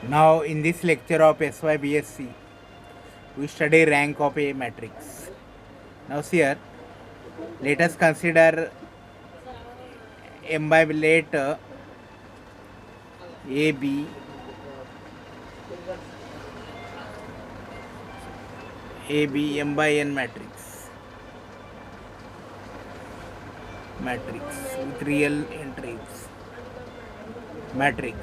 Now, in this lecture of SYBSC, we study rank of a matrix. Now, here, let us consider M by let A B M by N matrix with real entries. Matrix.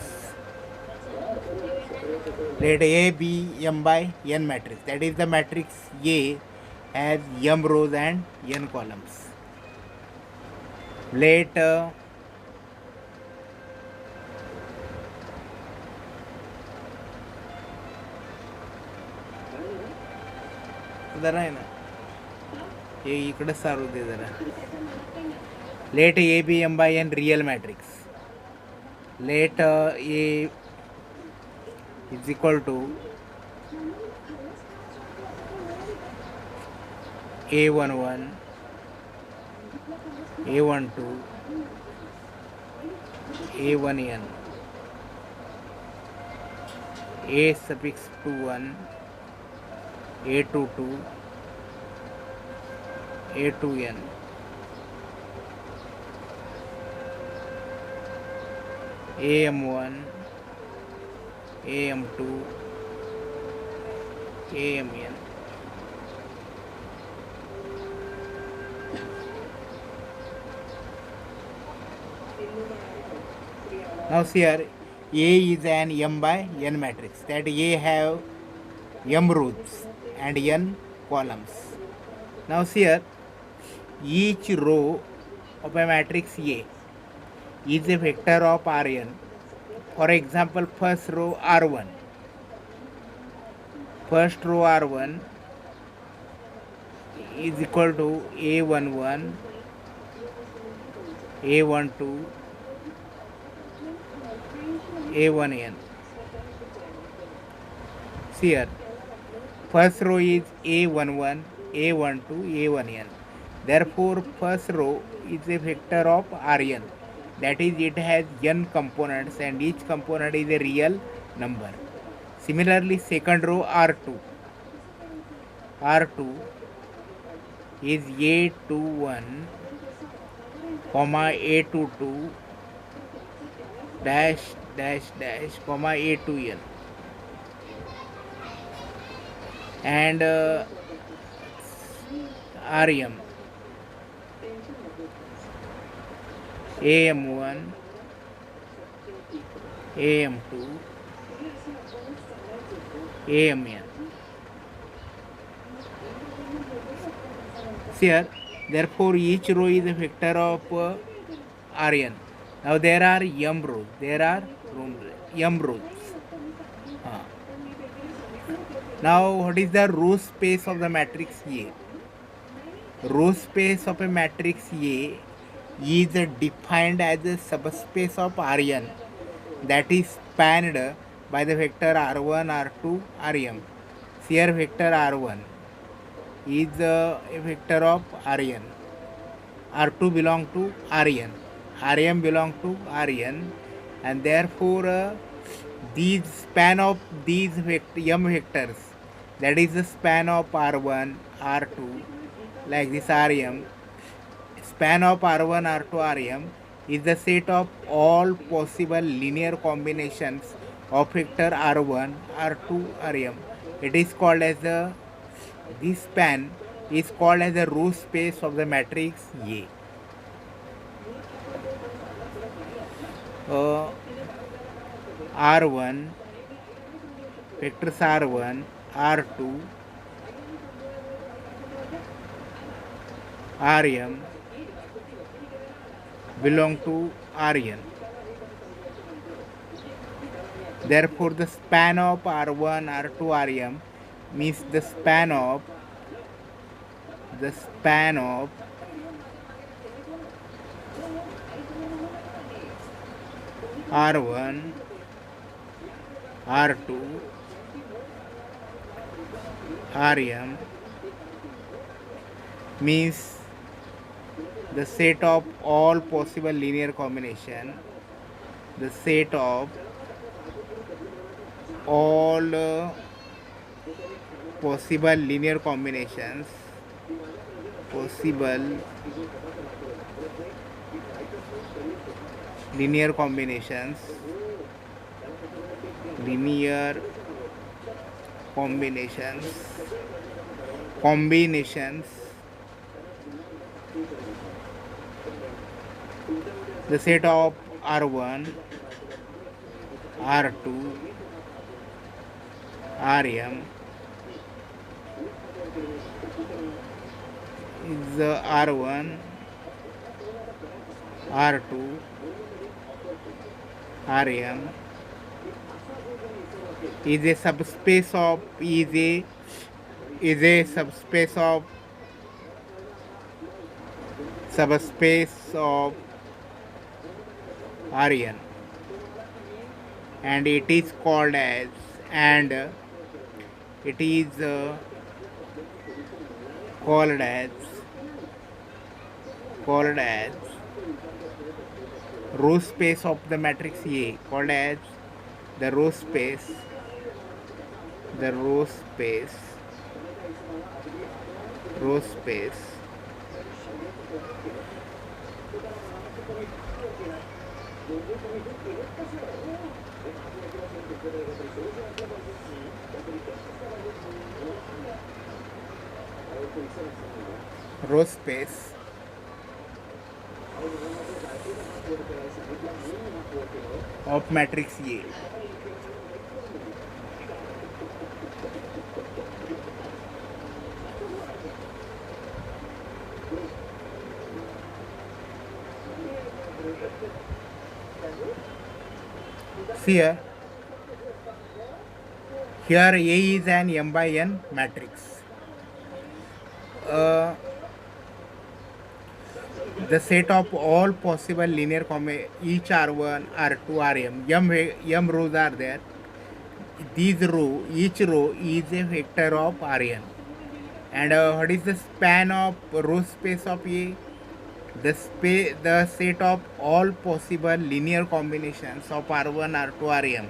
Let A be M by N matrix. That is the matrix A has M rows and N columns. Let जरा आहे ना हे इकडे सारू दे जरा. Let A be M by N real matrix. Let A is equal to A11, A12, A1n, A suffix 21, A22, A2n, AM1, AM2, AMN. Now here A is an M by N matrix. That A have M rows and N columns. Now here each row of a matrix A is a vector of Rn. For example, first row R1. First row R1 is equal to A11, A12, A1n. See here, first row is A11, A12, A1n. Therefore, first row is a vector of Rn. That is, it has n components and each component is a real number. Similarly, second row R2. R2 is A21, comma A22, dash dash dash, comma A2n. And RM AM1, AM2, AMN. Here, therefore, each row is a vector of Rn. Now there are M rows. There are M rows. Now, what is the row space of the matrix A? Row space of a matrix A is defined as a subspace of Rn that is spanned by the vector R1, R2, Rm. Here vector R1 is a vector of Rn. R2 belong to Rn. Rm belong to Rn, and therefore these span of these M vectors, that is the span of R1, R2, like this Rm, span of R1, R2, Rm is the set of all possible linear combinations of vector R1, R2, Rm. It is called as this span is called as the row space of the matrix A. R1, vectors R1, R2, Rm belong to Rn. Therefore, the span of R1, R2, Rm means the span of R1, R2, Rm means the set of all possible linear combination, the set of all possible linear combinations, possible linear combinations, linear combinations, combinations, the set of R1, R2, Rm is R1, R2, Rm is a subspace of subspace of Rn, and it is called as called as row space of the matrix A, called as the row space row space of matrix A. See here A is an m by n matrix. The set of all possible linear each R1, R2, Rm, m rows are there. Each row is a vector of Rn. And what is the span of row space of A? The set of all possible linear combinations of R1, R2, Rm.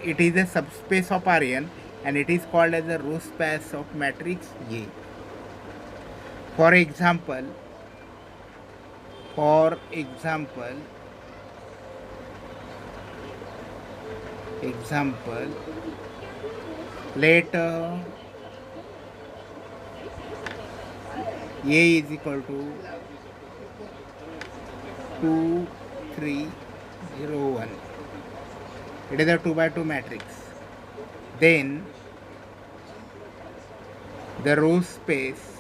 It is a subspace of Rn, and it is called as the row space of matrix A. For example, let A is equal to 2, 3, 0, 1. It is a 2 by 2 matrix. Then the row space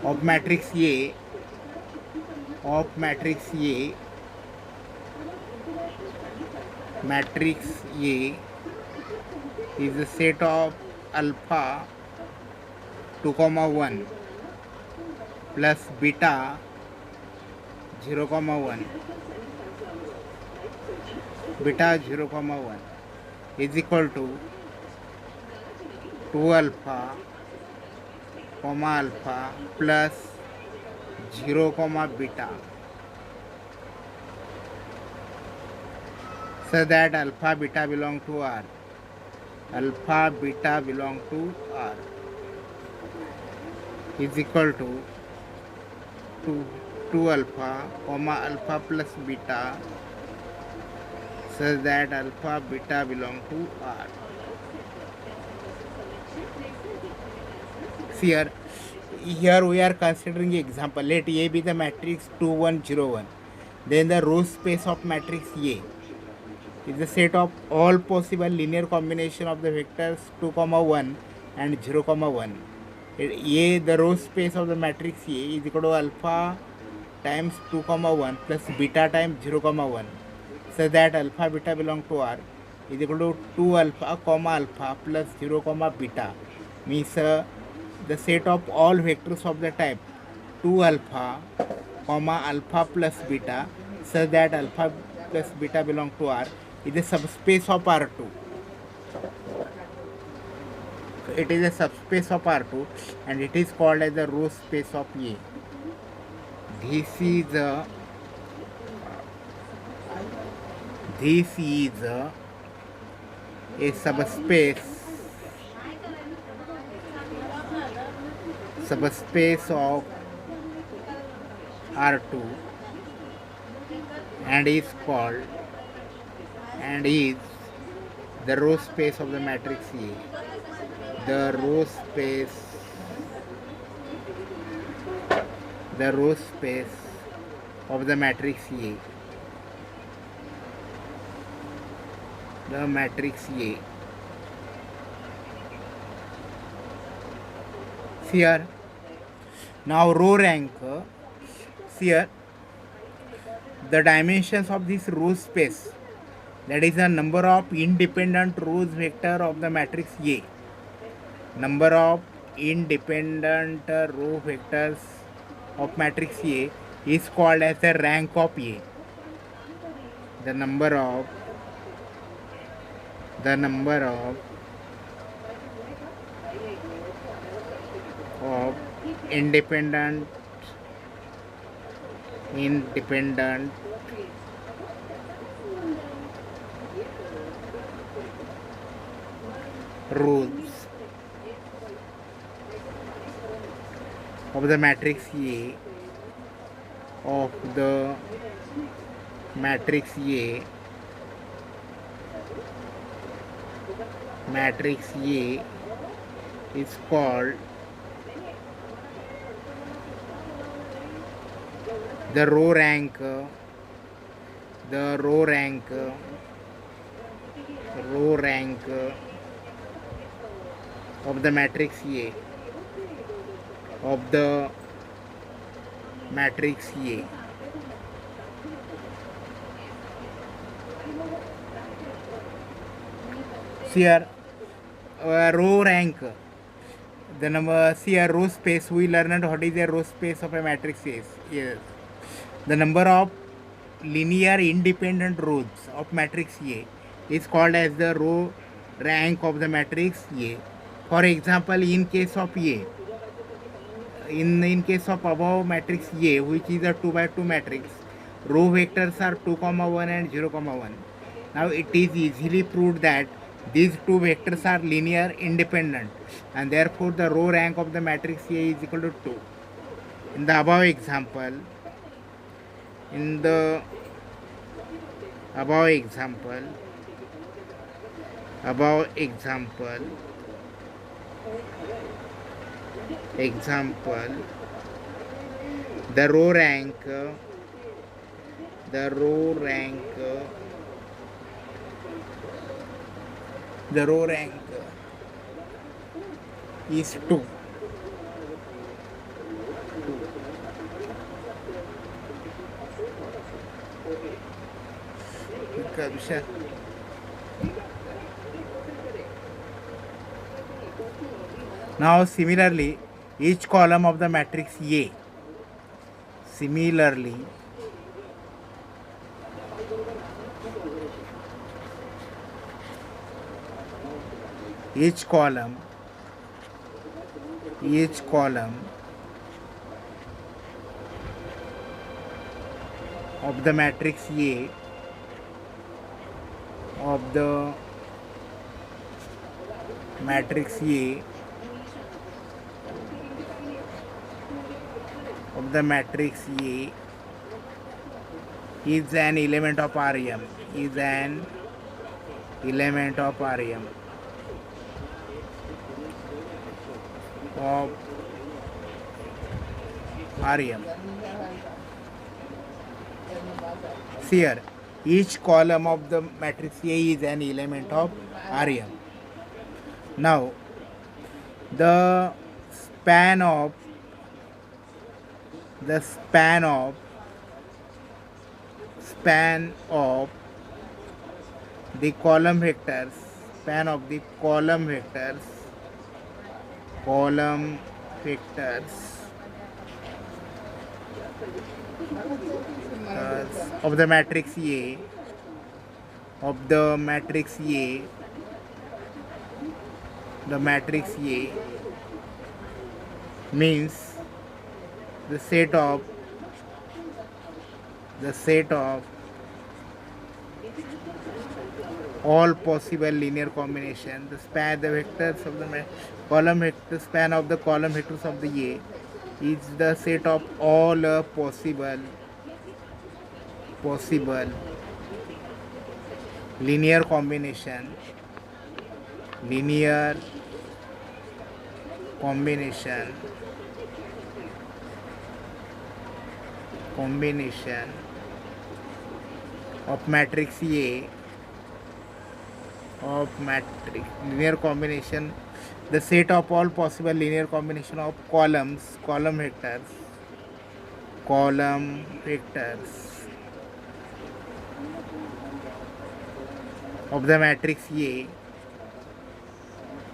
of matrix A is the set of alpha 2, 1 plus beta 0, 1 is equal to 2 alpha, plus 0, beta, so that alpha beta belong to R. Is equal to 2 alpha, plus beta, such that alpha beta belong to R. Here we are considering example. Let A be the matrix 2, 1, 0, 1. Then the row space of matrix A is the set of all possible linear combination of the vectors 2, 1 and 0, 1. A, the row space of the matrix A is equal to alpha times 2, 1 plus beta times 0, 1. So that alpha beta belong to R is equal to 2 alpha, plus 0, beta, means the set of all vectors of the type 2 alpha, plus beta, so that alpha plus beta belong to R is the subspace of R2. So it is a subspace of R2 and it is called as the row space of A. This is a subspace of R2 and is called and is the row space of the matrix A. The row space of the matrix A. The matrix A. Here now row rank. Here the dimensions of this row space, that is the number of independent rows vector of the matrix A. Number of independent row vectors of matrix A is called as the rank of A. The number of independent rows of the matrix A is called the row rank of the matrix A Here row rank, the number, here row space, we learned what is a row space of a matrix is. Yes, the number of linear independent rows of matrix A is called as the row rank of the matrix A. For example, in case of A, in case of above matrix A, which is a 2 by 2 matrix, row vectors are 2, 1 and 0, 1. Now it is easily proved that these two vectors are linear independent and therefore the row rank of the matrix A is equal to 2. In the above example, the row rank is 2. Now similarly, each column of the matrix A, each column of the matrix A is an element of Rm. Here, each column of the matrix A is an element of Rm. Now, the span of the column vectors, of the matrix A the matrix A means the set of all possible linear combination. The span the vectors of the column vector span of the column vectors of the A is the set of all possible linear combination linear combination combination of matrix A of matrix linear combination, the set of all possible linear combination of column vectors of the matrix A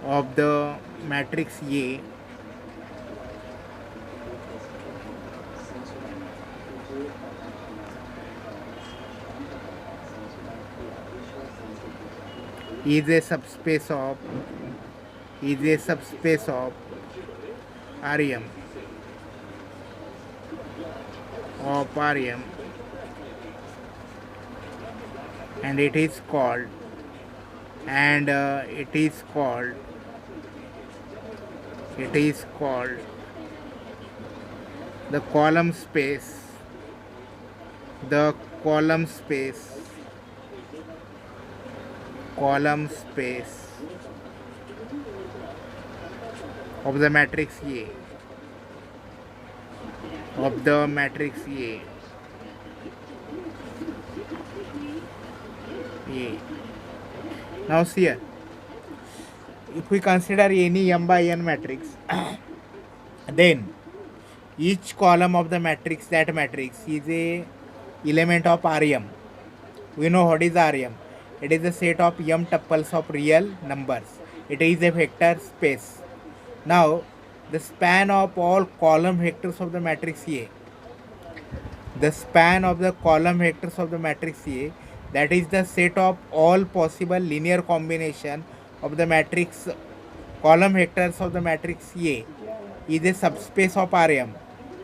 of the matrix A is a subspace of Rm and it is called the column space of the matrix A A. Now see here, if we consider any m by n matrix then each column of the matrix is a element of Rm. We know what is Rm. It is a set of m tuples of real numbers. It is a vector space. Now the span of all column vectors of the matrix A, that is the set of all possible linear combination of the matrix column vectors of the matrix A is a subspace of Rm,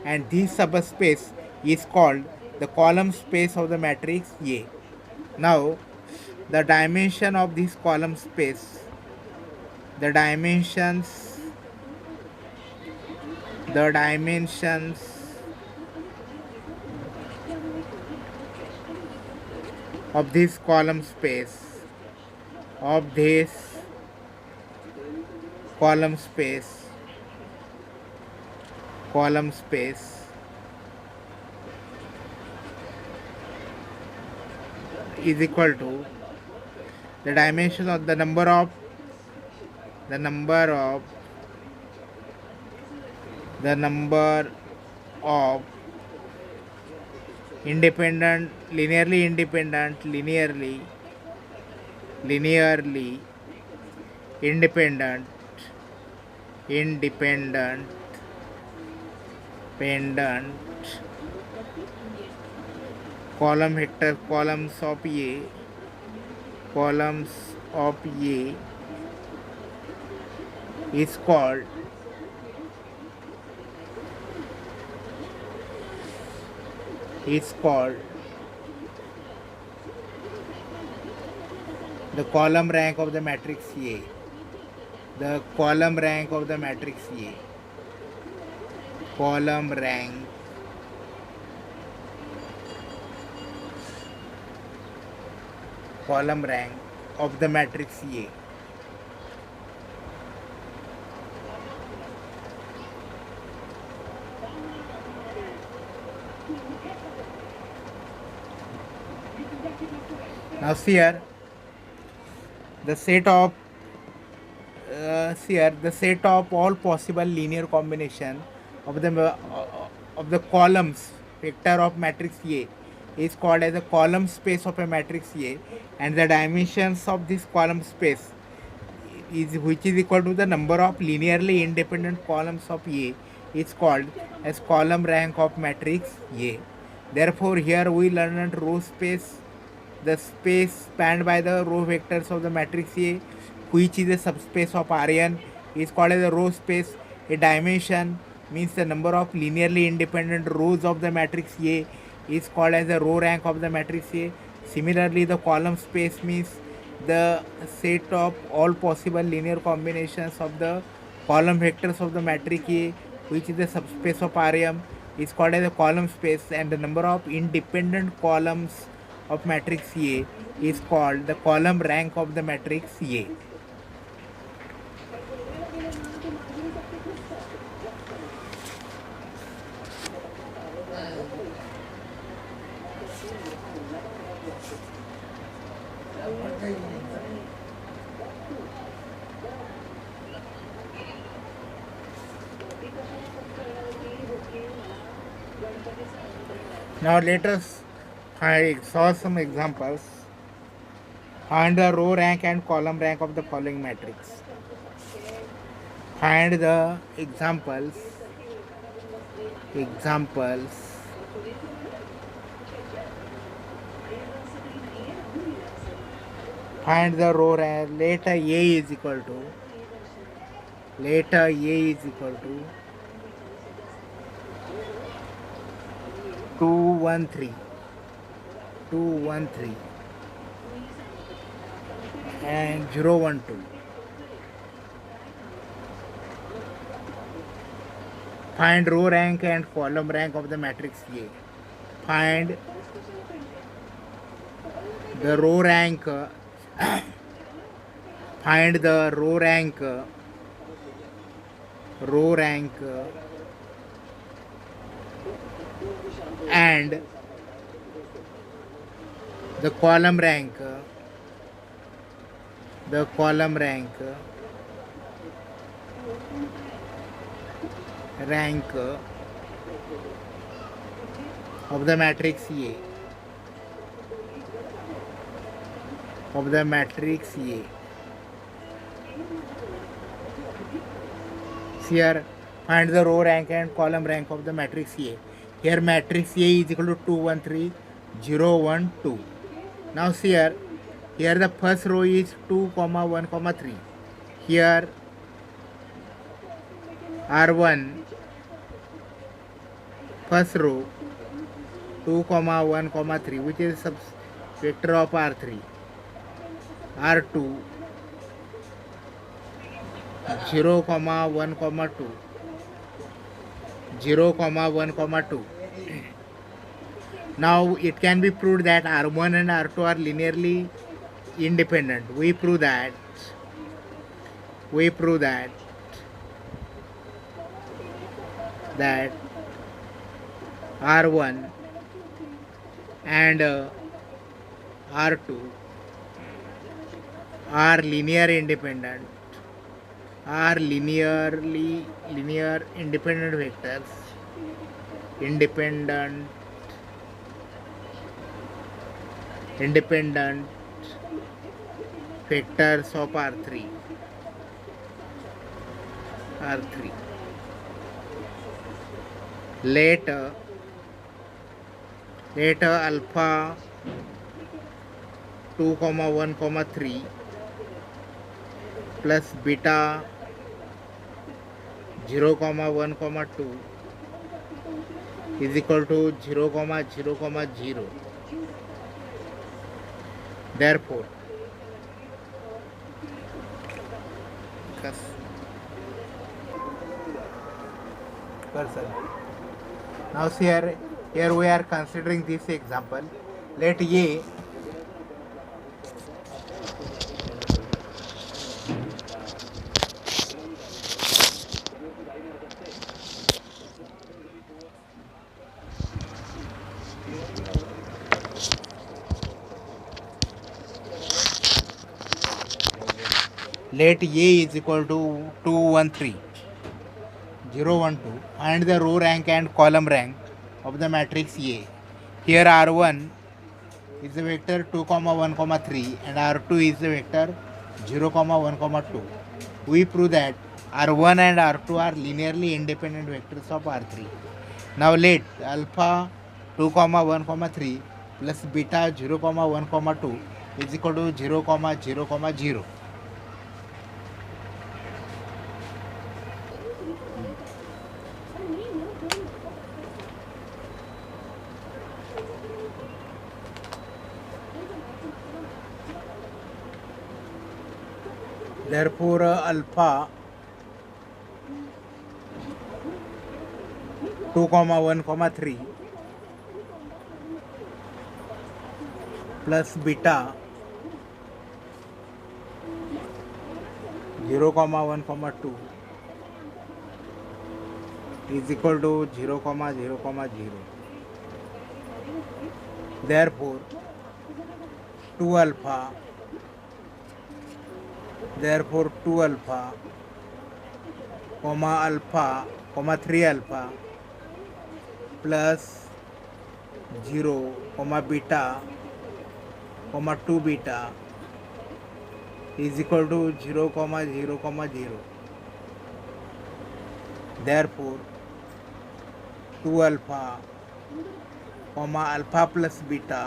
and this subspace is called the column space of the matrix A. Now the dimension of this column space, the dimensions of this column space is equal to the dimension of the number of linearly independent columns of A is called the column rank of the matrix A. The column rank of the matrix A. Column rank of the matrix A. Now see here, the set of all possible linear combination of the columns vector of matrix A is called as a column space of a matrix A, and the dimensions of this column space which is equal to the number of linearly independent columns of A is called as column rank of matrix A. Therefore here we learned row space, the space spanned by the row vectors of the matrix A, which is a subspace of Rn, is called as a row space. A dimension means the number of linearly independent rows of the matrix A is called as the row rank of the matrix A. Similarly, the column space means the set of all possible linear combinations of the column vectors of the matrix A, which is the subspace of Rm, is called as a column space, and the number of independent columns of matrix A is called the column rank of the matrix A. Now let us saw some examples. Find the row rank and column rank of the following matrix. Find the examples. Find the row rank. Let A is equal to 213 and 012. Find row rank and column rank of the matrix A. Find the row rank. Find the row rank and the column rank of the matrix A. Here, find the row rank and column rank of the matrix A. Here, matrix A is equal to 2, 1, 3, 0, 1, 2. Now, here the first row is 2, 1, 3. Here, R1, first row, 2, 1, 3, which is vector of R3. R2, 0, 1, 2. 0, 1, 2. Now it can be proved that R1 and R2 are linearly independent. We prove that R1 and R2 are linear independent, linear independent vectors, independent vectors of R3. Later alpha 2, 1, 3 plus beta 0, 1, 2 is equal to 0, 0. Therefore, now here we are considering this example. Let A is equal to 2, 1, 3, 0, 1, 2. Find the row rank and column rank of the matrix A. Here R1 is the vector 2, 1, 3 and R2 is the vector 0, 1, 2. We prove that R1 and R2 are linearly independent vectors of R3. Now let alpha 2, 1, 3 plus beta 0, 1, 2 is equal to 0, 0, 0. Therefore, alpha 2 comma 1 comma 3 plus beta 0 comma 1 comma 2 is equal to 0 comma 0 comma 0. Therefore 2 alpha comma 3 alpha plus 0 comma beta comma 2 beta is equal to 0 comma 0 comma 0. Therefore 2 alpha comma alpha plus beta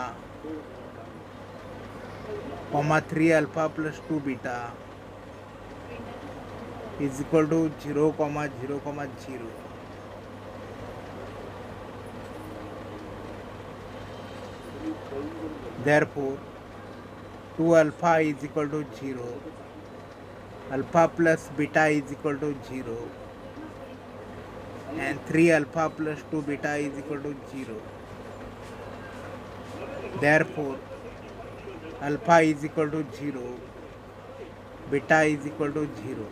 comma 3 alpha plus 2 beta is equal to 0 comma 0 comma 0. Therefore 2 alpha is equal to 0, alpha plus beta is equal to 0, and 3 alpha plus 2 beta is equal to 0. Therefore alpha is equal to 0, beta is equal to 0.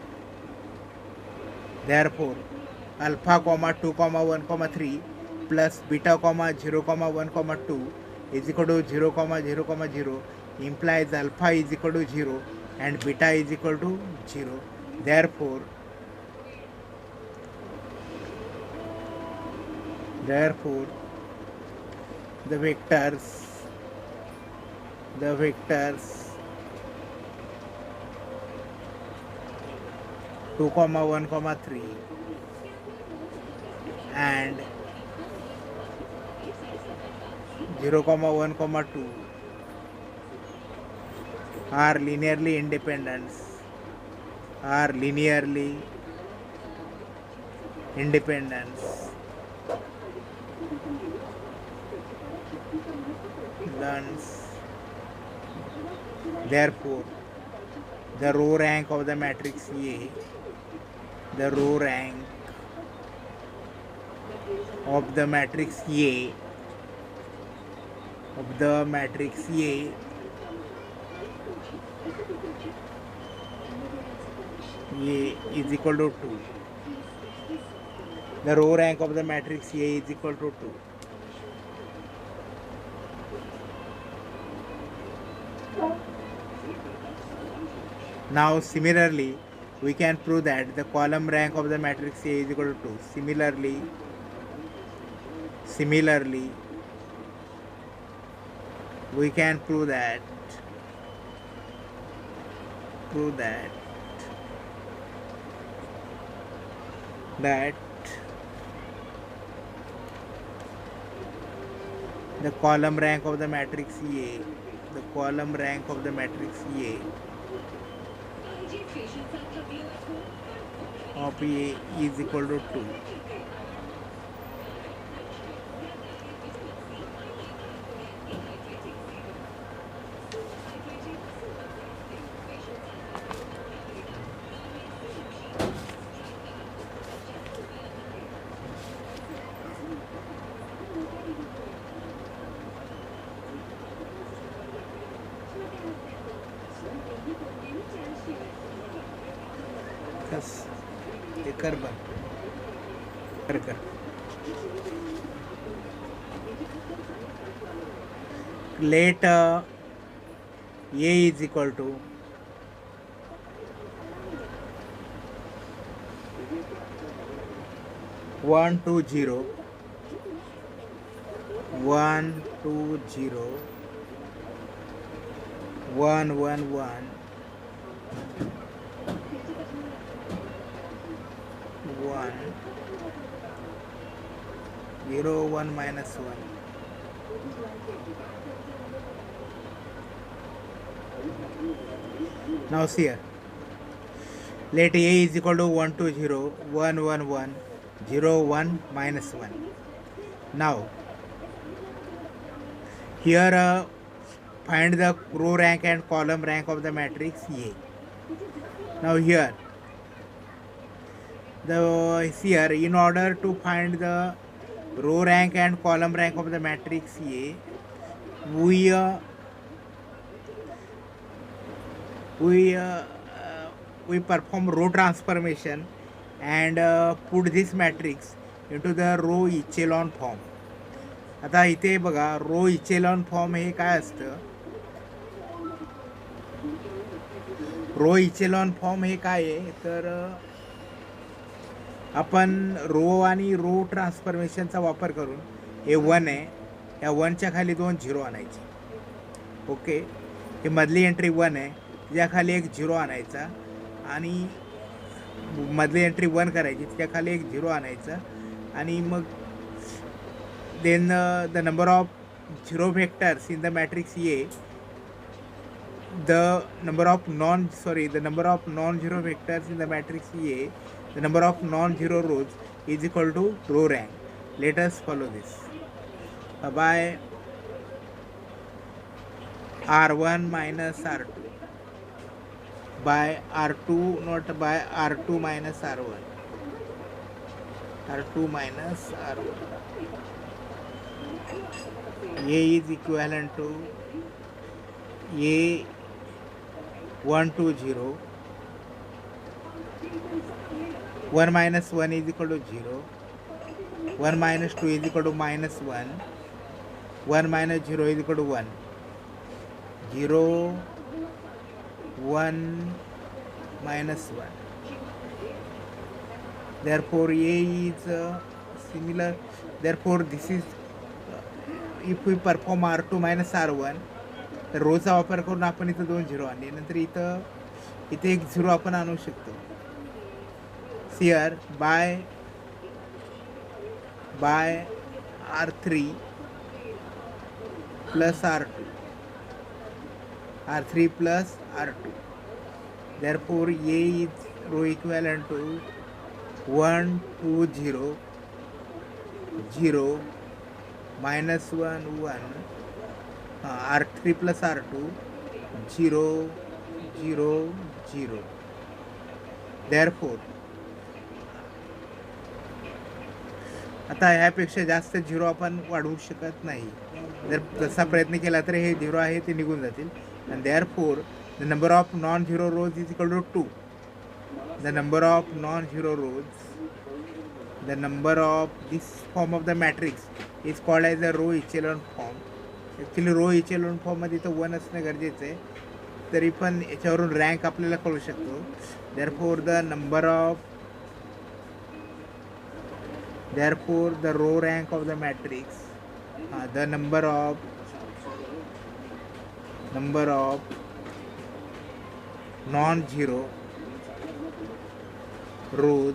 Therefore alpha comma 2 comma 1 comma 3 plus beta comma 0 comma 1 comma 2 is equal to 0 comma 0 comma 0 implies alpha is equal to 0 and beta is equal to 0. Therefore the vectors 2 comma 1 comma 3 and 0 comma 1 comma 2 are linearly independent Therefore the row rank of the matrix A is equal to 2. The row rank of the matrix A is equal to 2. Now similarly we can prove that the column rank of the matrix A is equal to 2. Similarly we can prove that the column rank of the matrix A of A is equal to 2. Yes, let A is equal to 1 2 0 1 2 0 1 1 1 1 0 1 minus 1. Now see here, let A is equal to 1 2 0 1 1 1 0 1 minus 1. Now here find the row rank and column rank of the matrix A. Now here in order to find the row rank and column rank of the matrix A, we perform row transformation and put this matrix into the row echelon form. आता इथे बघा रो echelon form हे काय असतं, रो echelon form हे काय आहे तर आपण रो आणि रो ट्रान्सफॉर्मेशनचा वापर करून हे 1 आहे, या 1च्या खाली 2 झिरो आणायचे. ओके, हे मधली एंट्री 1 आहे, त्याखाली एक झिरो आणायचा आणि मधली एंट्री 1 करायची, त्याखाली एक झिरो आणायचा आणि मग then the number of zero vectors in the matrix A, the number of non-zero vectors in the matrix A, the number of non-zero rows is equal to row rank. Let us follow this by R1 minus R2 by R2, not by R2 minus R1, R2 minus R1. A is equivalent to A1 to 0, 1 minus 1 is equal to 0, 1 minus 2 is equal to minus 1, 1 minus 0 is equal to 1, 0, 1 minus 1. Therefore A is similar, therefore this is if we perform R2 minus R1, तर रोचा वापर करून आपण इथं 2 zero आणले, नंतर इथे एक zero आपण आणू शकतो. here by R3 plus R2, R3 plus R2. Therefore A is row equivalent to 1 2 0 0 minus 1 1, R3 plus R2 0 0 0. Therefore आता ह्यापेक्षा जास्त झिरो आपण वाढवू शकत नाही. जर तसा प्रयत्न केला तर हे झिरो आहे ते निघून जातील. and therefore the number of non-zero rows is equal to 2. The number of non-zero rows, the number of this form of the matrix is called as a row echelon form. Actually row echelon form मध्ये तर 1 असणं गरजेचं आहे, तरी पण याच्यावरून rank आपल्याला कळू शकतो. therefore the row rank of the matrix, the number of non-zero rows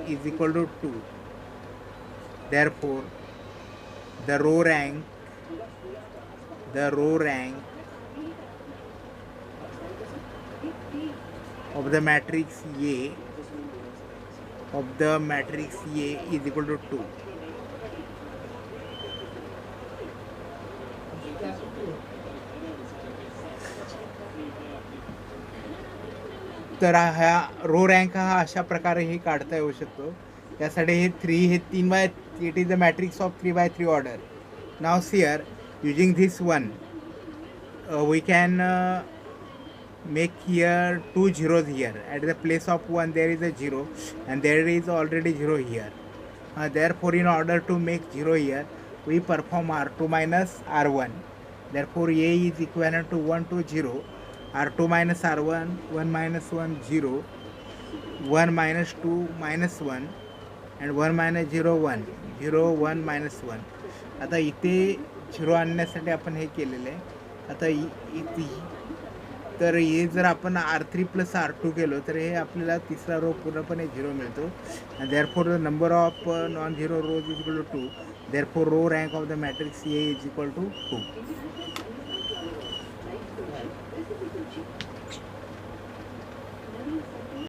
is equal to 2. Therefore the row rank of the matrix A is equal to 2. तर हा रो रँक हा अशा प्रकारे हे काढता येऊ शकतो. त्यासाठी हे 3 by it is the matrix of 3 by 3 order. Now here using this one we can make here 2 zeros here. At the place of 1 there is a 0 and there is already 0 here. Therefore in order to make 0 here we perform R2 minus R1. Therefore A is equivalent to 1 to 0, R2 minus R1, 1 minus 1 0, 1 minus 2 minus 1 and 1 minus 0 1, 0 1 minus 1. आता इथे 0 आणण्यासाठी आपण हे केलेलं आहे. आता इथे तर हे जर आपण R3 प्लस R2 केलो तर हे आपल्याला तिसरा रो पूर्णपणे 0 मिळतो. and therefore the number of non-zero rows is equal to 2. therefore row rank of the matrix A is equal to 2.